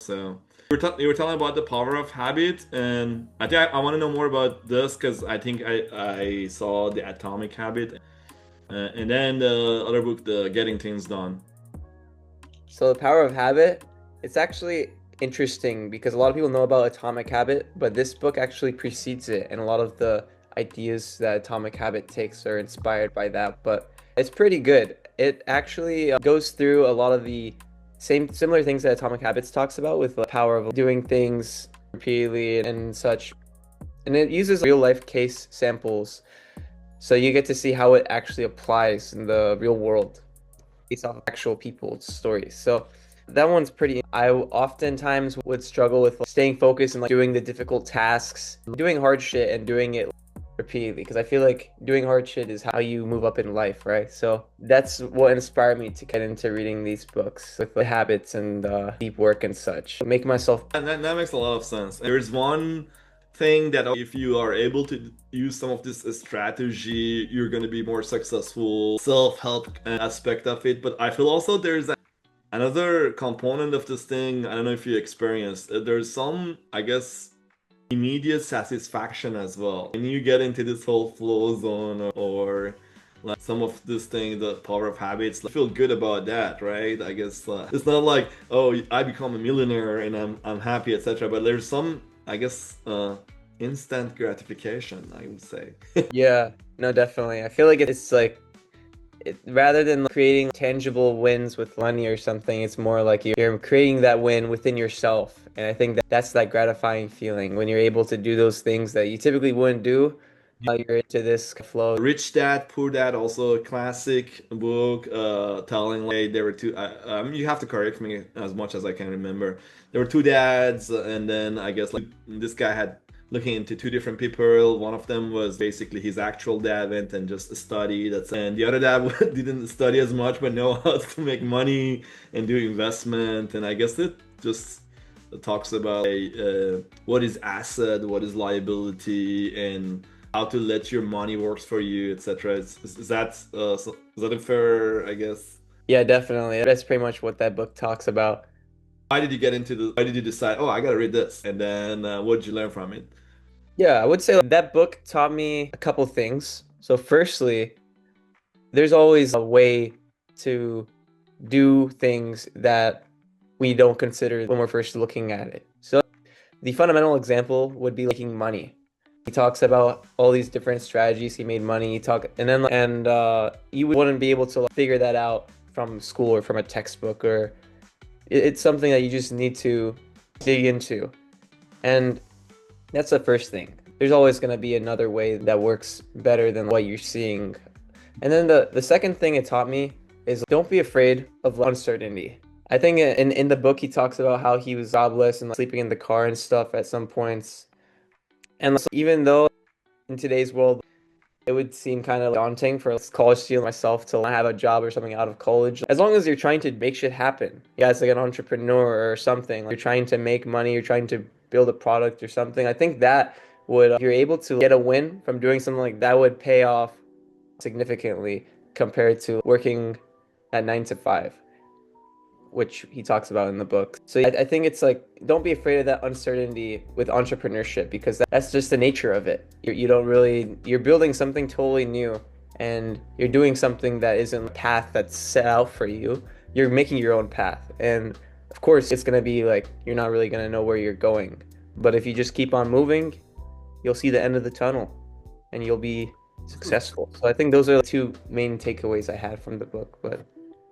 So you were telling about the power of habit, and I think I want to know more about this because I think I saw the Atomic Habit, and then the other book, the Getting Things Done. So the power of habit, it's actually interesting because a lot of people know about Atomic Habit, but this book actually precedes it, and a lot of the ideas that Atomic Habit takes are inspired by that. But it's pretty good. It actually goes through a lot of the same similar things that Atomic Habits talks about with the power of doing things repeatedly and such. And it uses real life case samples, so you get to see how it actually applies in the real world based off of actual people's stories. So that one's pretty. I oftentimes would struggle with staying focused and doing the difficult tasks, doing hard shit and doing it repeatedly because I feel like doing hard shit is how you move up in life, right? So that's what inspired me to get into reading these books with the habits and deep work and such. Make myself. And that makes a lot of sense. There's one thing that if you are able to use some of this strategy, you're going to be more successful, self-help aspect of it. But I feel also there's another component of this thing. I don't know if you experienced. There's some, I guess, immediate satisfaction as well. When you get into this whole flow zone or like some of this thing, the power of habits, like, feel good about that, right? I guess it's not like, oh, I become a millionaire and I'm happy, etc. But there's some, I guess, instant gratification, I would say. Yeah, no, definitely. I feel like it's like rather than creating tangible wins with money or something, it's more like you're creating that win within yourself. And I think that that's that gratifying feeling when you're able to do those things that you typically wouldn't do. You're into this flow. Rich Dad, Poor Dad, also a classic book, telling like there were two. You have to correct me as much as I can remember. There were two dads, and then I guess like this guy had looking into two different people. One of them was basically his actual dad went and just studied, and the other dad didn't study as much but know how to make money and do investment. And I guess it just talks about what is asset, what is liability, and how to let your money works for you, etc. Is that a fair, I guess? Yeah, definitely. That's pretty much what that book talks about. Why did you get into the? Why did you decide? Oh, I gotta read this, and then what did you learn from it? Yeah, I would say that book taught me a couple things. So, firstly, there's always a way to do things that we don't consider when we're first looking at it. So the fundamental example would be making money. He talks about all these different strategies he made money. You wouldn't be able to figure that out from school or from a textbook, or it's something that you just need to dig into. And that's the first thing. There's always going to be another way that works better than what you're seeing. And then the second thing it taught me is don't be afraid of uncertainty. I think in the book he talks about how he was jobless and sleeping in the car and stuff at some points. And so even though in today's world it would seem kind of daunting for a college student like myself to have a job or something out of college, as long as you're trying to make shit happen. Yeah, it's like an entrepreneur or something. You're trying to make money, you're trying to build a product or something. I think that would, if you're able to get a win from doing something like that, would pay off significantly compared to working at 9 to 5, which he talks about in the book. So I think it's like, don't be afraid of that uncertainty with entrepreneurship because that's just the nature of it. You don't really, you're building something totally new and you're doing something that isn't a path that's set out for you. You're making your own path. And of course, it's going to be like, you're not really going to know where you're going. But if you just keep on moving, you'll see the end of the tunnel and you'll be successful. So I think those are the two main takeaways I had from the book. But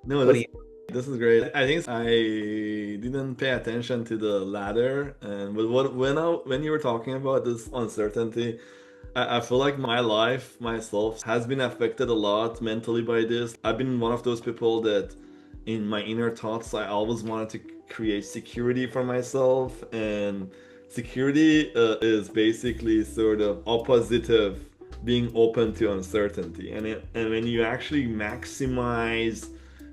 No, what do you? this is great. I think I didn't pay attention to the ladder, and but when you were talking about this uncertainty, I feel like my life myself has been affected a lot mentally by this. I've been one of those people that in my inner thoughts I always wanted to create security for myself, and security is basically sort of opposite of being open to uncertainty. And when you actually maximize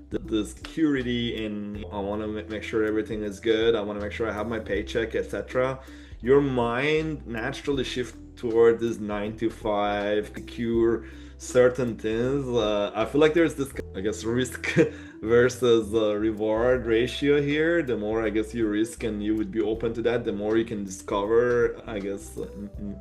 the security and I want to make sure everything is good, I want to make sure I have my paycheck, etc., your mind naturally shifts toward this 9 to 5 secure certain things. I feel like there's this, I guess, risk versus the reward ratio here. The more I guess you risk and you would be open to that, the more you can discover, I guess,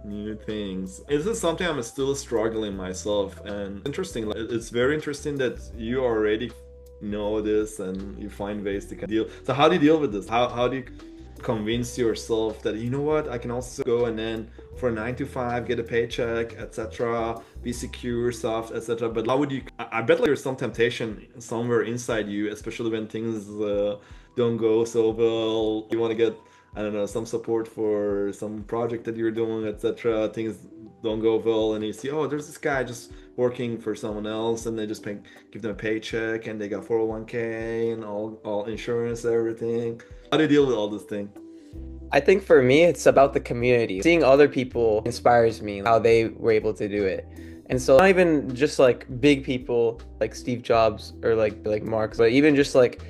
new things. This is something I'm still struggling myself, and interesting. Like, it's very interesting that you already know this and you find ways to deal. So how do you deal with this? How do you convince yourself that, you know what, I can also go and then for 9 to 5 get a paycheck, etc., be secure, soft, etc. But how would you, I bet like there's some temptation somewhere inside you, especially when things don't go so well. You want to get, I don't know, some support for some project that you're doing, etc. Things don't go well, and you see, oh, there's this guy just working for someone else, and they just give them a paycheck, and they got 401k and all insurance, everything. How do you deal with all this thing? I think for me, it's about the community. Seeing other people inspires me, how they were able to do it. And so not even just like big people like Steve Jobs or like Mark, but even just like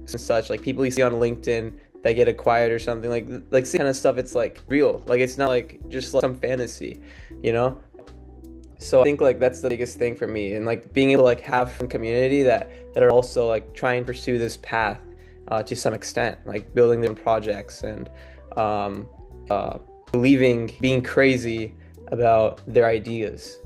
such like people you see on LinkedIn that get acquired or something like kind of stuff. It's like real. Like it's not like just like some fantasy, you know? So I think like that's the biggest thing for me, and like being able to like have some community that are also like trying to pursue this path to some extent, like building their projects and um, uh, believing, being crazy about their ideas.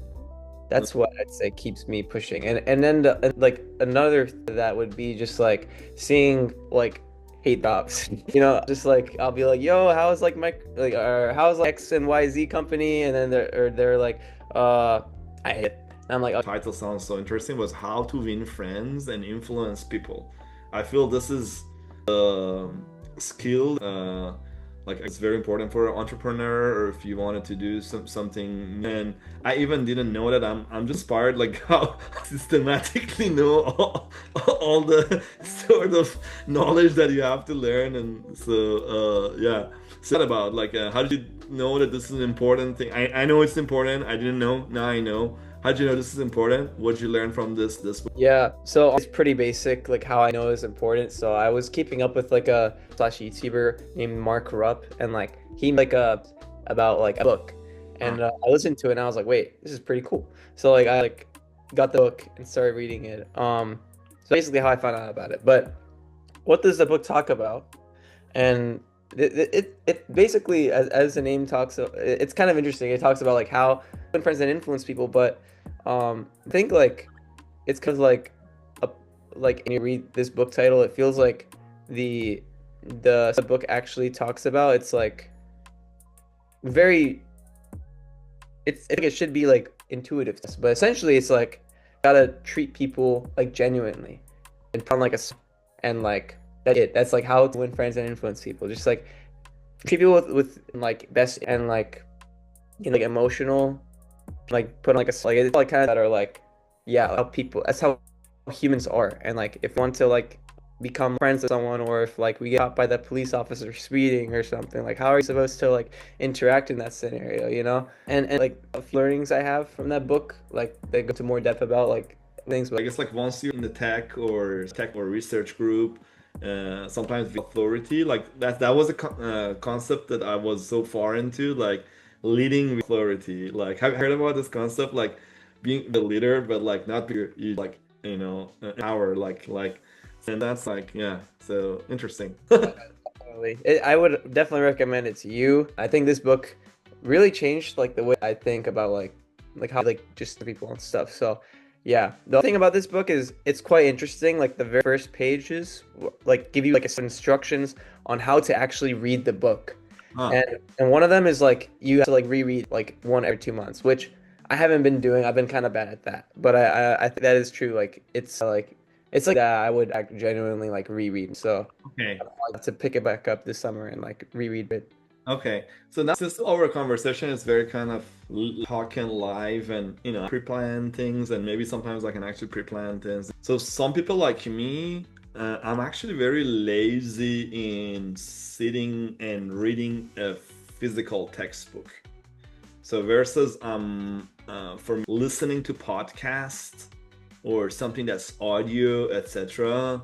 That's what I'd say keeps me pushing. And then like another that would be just like seeing like hate jobs, you know, just like I'll be like, yo, how's like my like or how's like X and Y Z company, and then they're like, I hate it. And I'm like, okay. Title sounds so interesting, was how to win friends and influence people. I feel this is a skill, like it's very important for an entrepreneur, or if you wanted to do something. And I even didn't know that. I'm just inspired like how systematically know all the sort of knowledge that you have to learn. And so yeah, so about like how did you know that this is an important thing? I know it's important. I didn't know, now I know. How did you know this is important? What did you learn from this? Yeah, so it's pretty basic, like how I know is important. So I was keeping up with like a slash YouTuber named Mark Rupp, and like he like about like a book, and I listened to it and I was like, wait, this is pretty cool. So like I like got the book and started reading it. So basically how I found out about it. But what does the book talk about? And it basically, as the name talks, it's kind of interesting. It talks about like how friends and influence people, but I think like it's because a, like when you read this book title, it feels like the book actually talks about. It's like very, I think it should be like intuitive, but essentially it's like gotta treat people like genuinely and put on like and like that's it. That's like how to win friends and influence people. Just like treat people with like best, and like you know, like emotional, like put on like like it's like kind of that are like yeah, how people, that's how humans are. And like if you want to like become friends with someone, or if like we get caught by the police officer speeding or something, like how are you supposed to like interact in that scenario, you know? And like the learnings I have from that book, like they go to more depth about like things, I but guess like once you're in the tech or research group, sometimes the authority, like that was a concept that I was so far into, like leading with authority. Like, have you heard about this concept, like being the leader, but like not be you like, you know, an hour, and that's like, yeah, so interesting. definitely. I would definitely recommend it to you. I think this book really changed like the way I think about like how like just people and stuff. So yeah, the thing about this book is it's quite interesting. Like the very first pages like give you like some instructions on how to actually read the book. Huh. And one of them is like you have to like reread like one every 2 months, which I haven't been doing. I've been kind of bad at that. But I think that is true. Like it's like that I would genuinely like reread. So Okay. I'd like to pick it back up this summer and like reread it. Okay, so now since our conversation is very kind of talking live, and you know, pre-plan things, and maybe sometimes I can actually pre-plan things. So some people like me, I'm actually very lazy in sitting and reading a physical textbook. So versus for listening to podcasts or something that's audio, etc.,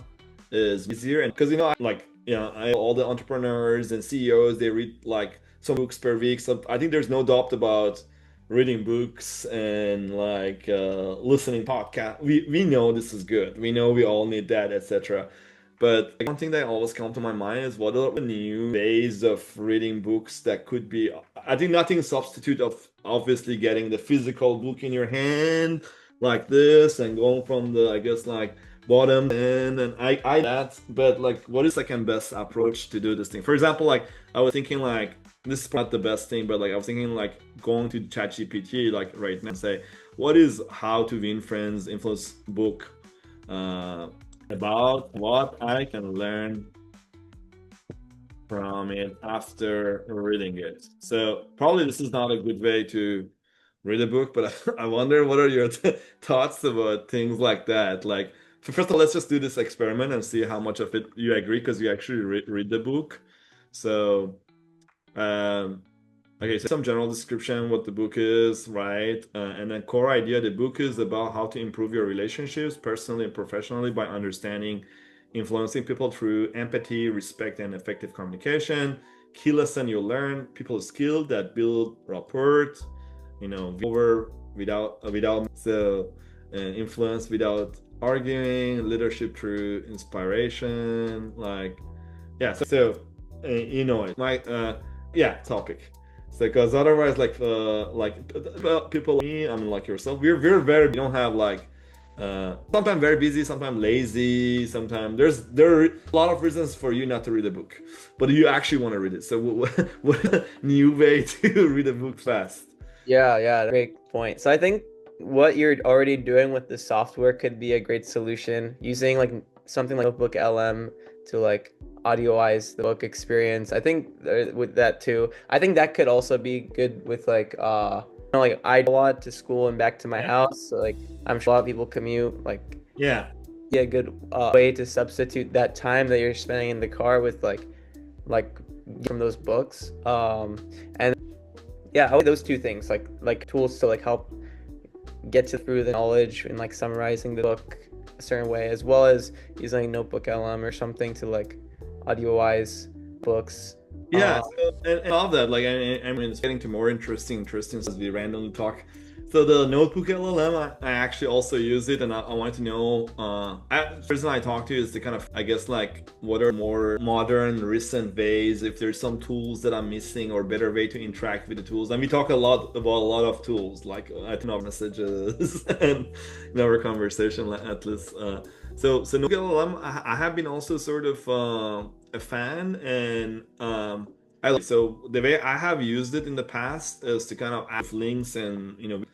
is easier. And because you know, like, you know, all the entrepreneurs and CEOs, they read like some books per week. So I think there's no doubt about reading books and like listening podcast. We know this is good. We know we all need that, etc. But like, one thing that always comes to my mind is what are the new ways of reading books that could be. I think nothing substitute of obviously getting the physical book in your hand like this and going from the I guess like bottom end and I that. But like, what is second best approach to do this thing? For example, like I was thinking like this is not the best thing, but like I was thinking like going to ChatGPT like right now and say, what is How to Win Friends influence book uh, about what I can learn from it after reading it. So probably this is not a good way to read a book, but I wonder what are your thoughts about things like that. Like, first of all, let's just do this experiment and see how much of it you agree because you actually read the book. So um, okay, so some general description what the book is, right? And then core idea, the book is about how to improve your relationships personally and professionally by understanding, influencing people through empathy, respect, and effective communication. Key lesson you learn, people skill that build rapport, over without so influence without arguing, leadership through inspiration, like yeah, so my yeah, topic. So because otherwise, people like me, I mean, like yourself, we're very we don't have like sometimes very busy, sometimes lazy, sometimes there are a lot of reasons for you not to read a book, but you actually want to read it. So what new way to read a book fast? Yeah, yeah, great point. So I think what you're already doing with the software could be a great solution using like something like Notebook LM to like audioize the book experience. I think with that too. I think that could also be good with like like I do a lot to school and back to my house. So like I'm sure a lot of people commute like Yeah. yeah, a good way to substitute that time that you're spending in the car with like from those books. And yeah, I would those two things like tools to like help get to through the knowledge and like summarizing the book a certain way, as well as using Notebook LM or something to like audioize books. Yeah, so, and all of that, like, I mean, it's getting to more interesting as we randomly talk. So the Notebook LLM, I actually also use it, and I want to know. The person I talk to is the kind of, I guess, like, what are more modern, recent ways, if there's some tools that I'm missing or better way to interact with the tools. And we talk a lot about a lot of tools, like I think our messages and in our conversation, at least. So Notebook LLM, I have been also sort of a fan, and I like so the way I have used it in the past is to kind of add links and and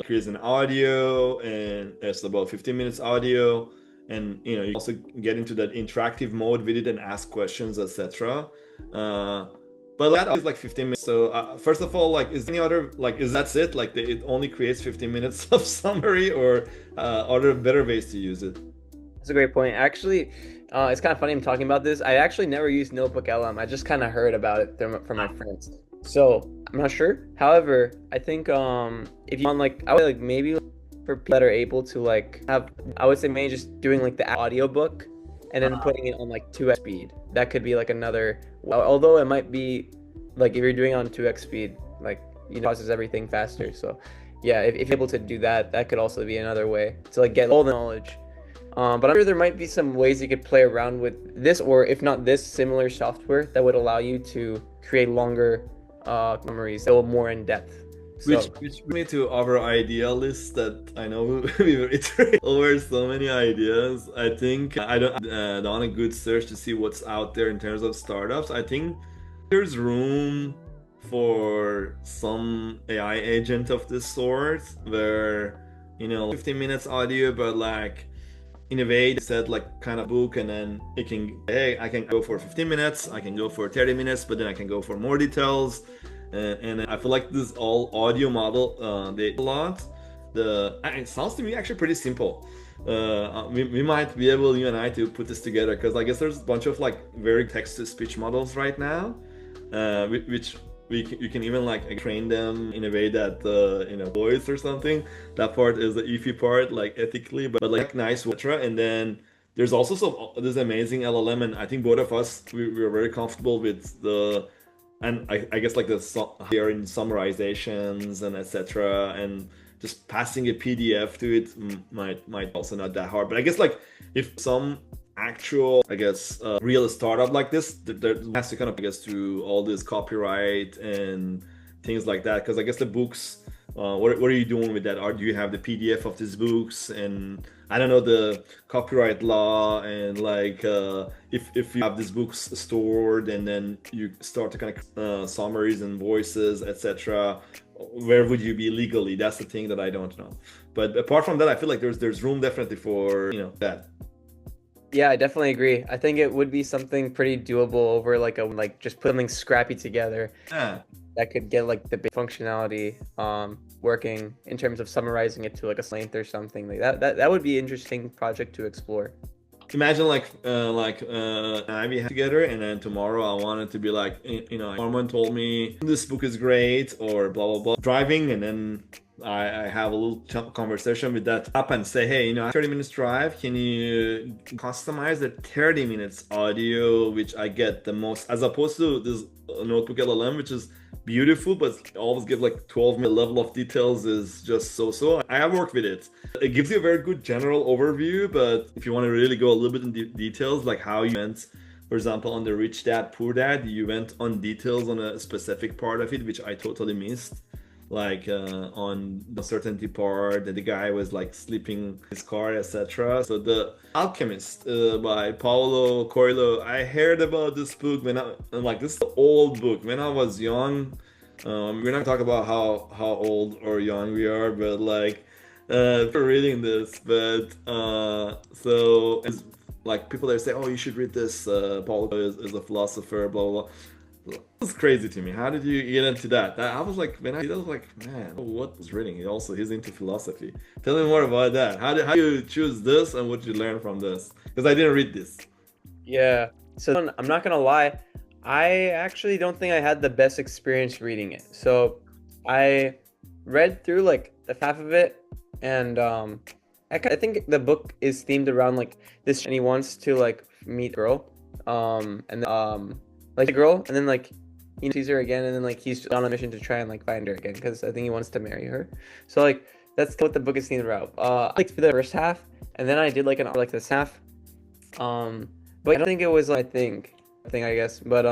create an audio, and it's about 15 minutes audio, and you also get into that interactive mode with it and ask questions, etc. But that is like 15 minutes. So first of all, like, is any other like is that's it? Like it only creates 15 minutes of summary, or are there better ways to use it? That's a great point. Actually, it's kind of funny I'm talking about this. I actually never used Notebook LM. I just kind of heard about it from my friends. So I'm not sure. However, I think if you want like I would like maybe for people that are able to like have I would say maybe just doing like the audiobook and then putting it on like 2x speed. That could be like another although it might be like if you're doing it on 2x speed, like process everything faster. So yeah, if you're able to do that, that could also be another way to like get all the knowledge. But I'm sure there might be some ways you could play around with this, or if not this, similar software that would allow you to create longer summaries that were more in depth. Which brings me to our idea list that I know we reiterate over so many ideas. I think I don't done a good search to see what's out there in terms of startups. I think there's room for some AI agent of this sort where 15 minutes audio, but like in a way they said like kind of book, and then it can hey, I can go for 15 minutes, I can go for 30 minutes, but then I can go for more details. And I feel like this all audio model they a lot. It sounds to me actually pretty simple. We might be able, you and I, to put this together, because I guess there's a bunch of like very text to speech models right now, which you can even like train them in a way that voice or something. That part is the iffy part, like ethically, but like nice, etc. And then there's also this amazing LLM, and I think both of us we were very comfortable with the and I guess like they are in summarizations and etc. And just passing a PDF to it might also not that hard. But I guess like if some actual I guess real startup like this, there has to kind of I guess through all this copyright and things like that. Because I guess the books, what are you doing with that? Or do you have the PDF of these books? And I don't know the copyright law and like if you have these books stored and then you start to kind of summaries and voices, etc. Where would you be legally? That's the thing that I don't know. But apart from that, I feel like there's room definitely for that. Yeah, I definitely agree. I think it would be something pretty doable over like just put something scrappy together Yeah. that could get like the big functionality working in terms of summarizing it to like a length or something like that would be an interesting project to explore. Imagine I be together and then tomorrow I wanted to be like Arman told me this book is great or blah blah blah driving and then I have a little conversation with that app and say hey 30 minutes drive can you customize the 30 minutes audio which I get the most as opposed to this notebook LLM which is beautiful but always give like 12 minute level of details is just so I have worked with it. It gives you a very good general overview, but if you want to really go a little bit in details, like how you went, for example, on the Rich Dad Poor Dad, you went on details on a specific part of it, which I totally missed. Like on the certainty part, that the guy was like sleeping in his car, etc. So the Alchemist by Paulo Coelho, I heard about this book I'm like this is an old book when I was young. We're not talking about how old or young we are, but like for reading this. But so it's like people that say, "Oh, you should read this." Paulo is a philosopher. Blah blah blah. It's crazy to me. How did you get into that? I was like, when I was like, man, what was reading? He's into philosophy. Tell me more about that. How do you choose this and what did you learn from this? Because I didn't read this. Yeah. So I'm not gonna lie, I actually don't think I had the best experience reading it. So I read through like the half of it, and I think the book is themed around like this, and he wants to like meet a girl, and like a girl, and then like sees her again, and then like he's on a mission to try and like find her again because I think he wants to marry her. So like that's what the book is themed around. I liked the first half, and then I did like this half. But I don't think it was like thing I guess. But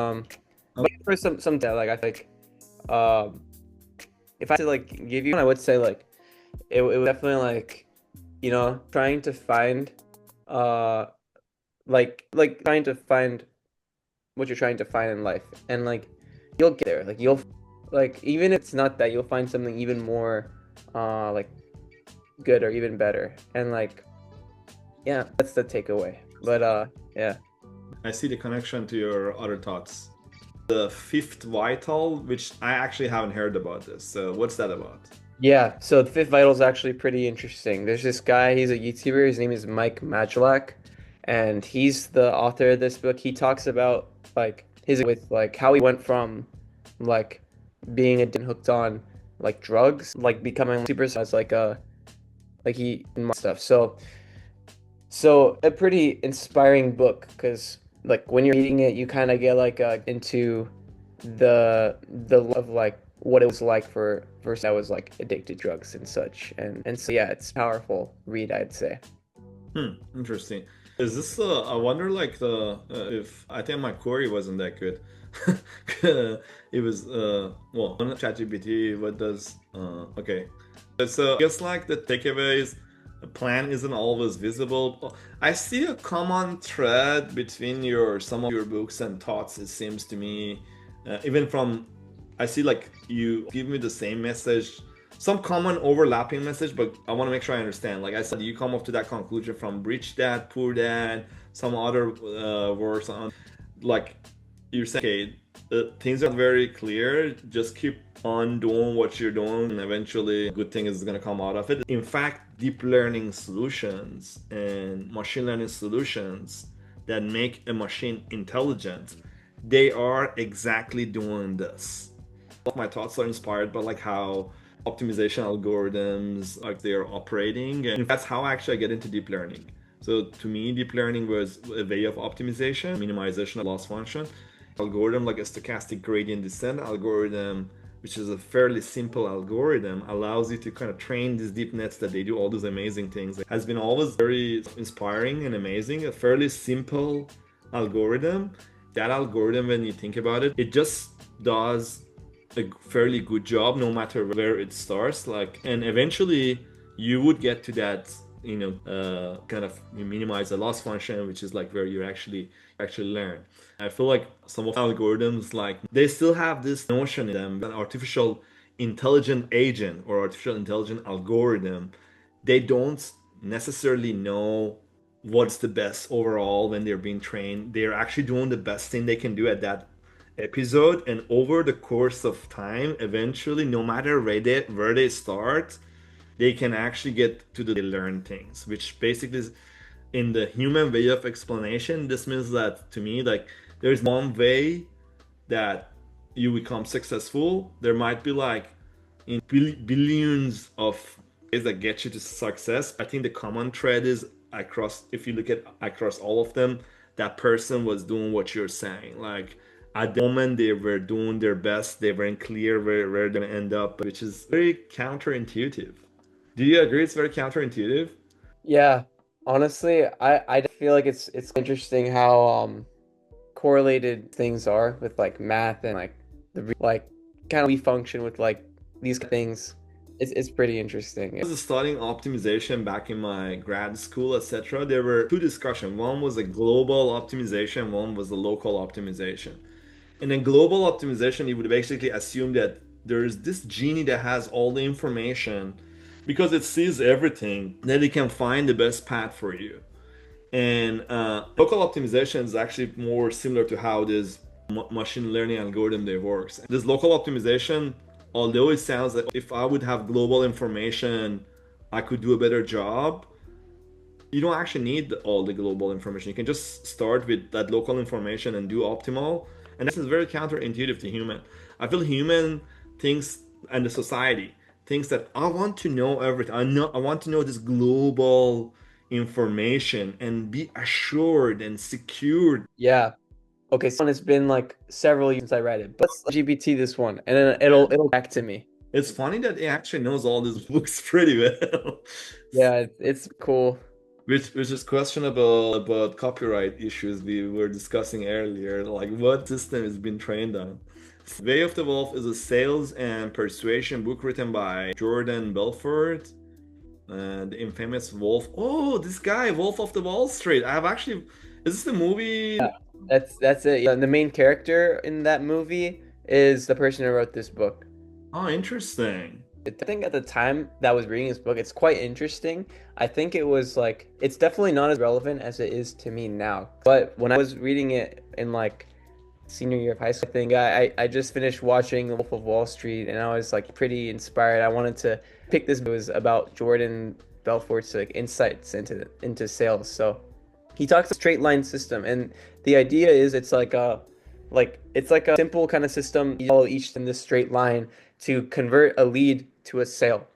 for some doubt, like I think, um, if I had to like give you one, I would say like it was definitely like trying to find uh like trying to find what you're trying to find in life, and like you'll get there. Like you'll like even if it's not that, you'll find something even more like good or even better, and like yeah, that's the takeaway. But yeah. I see the connection to your other thoughts. The fifth vital, which I actually haven't heard about this. So what's that about? Yeah, so the Fifth Vital is actually pretty interesting. There's this guy, he's a YouTuber, his name is Mike Majlak, and he's the author of this book. He talks about like his with like how he went from like being a hooked on like drugs, like becoming super as like a like he and stuff. So a pretty inspiring book because like when you're reading it, you kind of get like into the of like what it was like for I was like addicted to drugs and such, and so yeah, it's a powerful read, I'd say. Interesting. Is this I wonder like the if I think my query wasn't that good. It was well on ChatGPT. What does okay? So I guess like the takeaways, the plan isn't always visible. I see a common thread between your some of your books and thoughts. It seems to me, even from I see like you give me the same message, some common overlapping message, but I want to make sure I understand. Like I said, you come up to that conclusion from Rich Dad, Poor Dad, some other works on like you're saying, okay, things are very clear. Just keep on doing what you're doing, and eventually, a good thing is going to come out of it. In fact, deep learning solutions and machine learning solutions that make a machine intelligent, they are exactly doing this. My thoughts are inspired by like how optimization algorithms like they are operating, and that's how actually I get into deep learning. So to me, deep learning was a way of optimization, minimization of loss function, algorithm like a stochastic gradient descent algorithm, which is a fairly simple algorithm, allows you to kind of train these deep nets that they do all those amazing things. It has been always very inspiring and amazing. A fairly simple algorithm. That algorithm, when you think about it, it just does a fairly good job no matter where it starts. Like, and eventually you would get to that, kind of you minimize the loss function, which is like where you actually learn. I feel like some of the algorithms, like they still have this notion in them, an artificial intelligent agent or artificial intelligent algorithm, they don't necessarily know what's the best overall when they're being trained. They're actually doing the best thing they can do at that episode, and over the course of time, eventually, no matter where they start, they can actually get to the learn things, which basically is in the human way of explanation. This means that to me, like there's one way that you become successful. There might be like in billions of ways that get you to success. I think the common thread is across, if you look at across all of them, that person was doing what you're saying. Like at the moment they were doing their best, they weren't clear where they're gonna end up, which is very counterintuitive. Do you agree it's very counterintuitive? Yeah, honestly, I feel like it's interesting how correlated things are with like math and like like kind of we function with like these things. It's pretty interesting. I was studying optimization back in my grad school, etc. There were two discussions. One was a global optimization, one was a local optimization. And then global optimization, you would basically assume that there's this genie that has all the information because it sees everything, that it can find the best path for you. And local optimization is actually more similar to how this machine learning algorithm they works. This local optimization, although it sounds like if I would have global information, I could do a better job. You don't actually need all the global information. You can just start with that local information and do optimal. And this is very counterintuitive to human. I feel human thinks, and the society thinks that I want to know everything. I want to know this global information and be assured and secured. Yeah. Okay, so it's been like several years since I read it, but let's GPT this one, and then it'll back to me. It's funny that it actually knows all these books pretty well. Yeah, it's cool. Which is questionable about copyright issues we were discussing earlier. Like what system has been trained on? Way of the Wolf is a sales and persuasion book written by Jordan Belfort. The infamous Wolf. Oh, this guy, Wolf of the Wall Street. I have actually. Is this the movie? Yeah, that's it. Yeah, the main character in that movie is the person who wrote this book. Oh, interesting. I think at the time that I was reading this book, it's quite interesting. I think it was like, it's definitely not as relevant as it is to me now. But when I was reading it in like senior year of high school, I think I just finished watching The Wolf of Wall Street and I was like pretty inspired. I wanted to pick this. It was about Jordan Belfort's like insights into sales. So he talks a straight line system, and the idea is it's like a simple kind of system. You follow each in this straight line to convert a lead to a sale.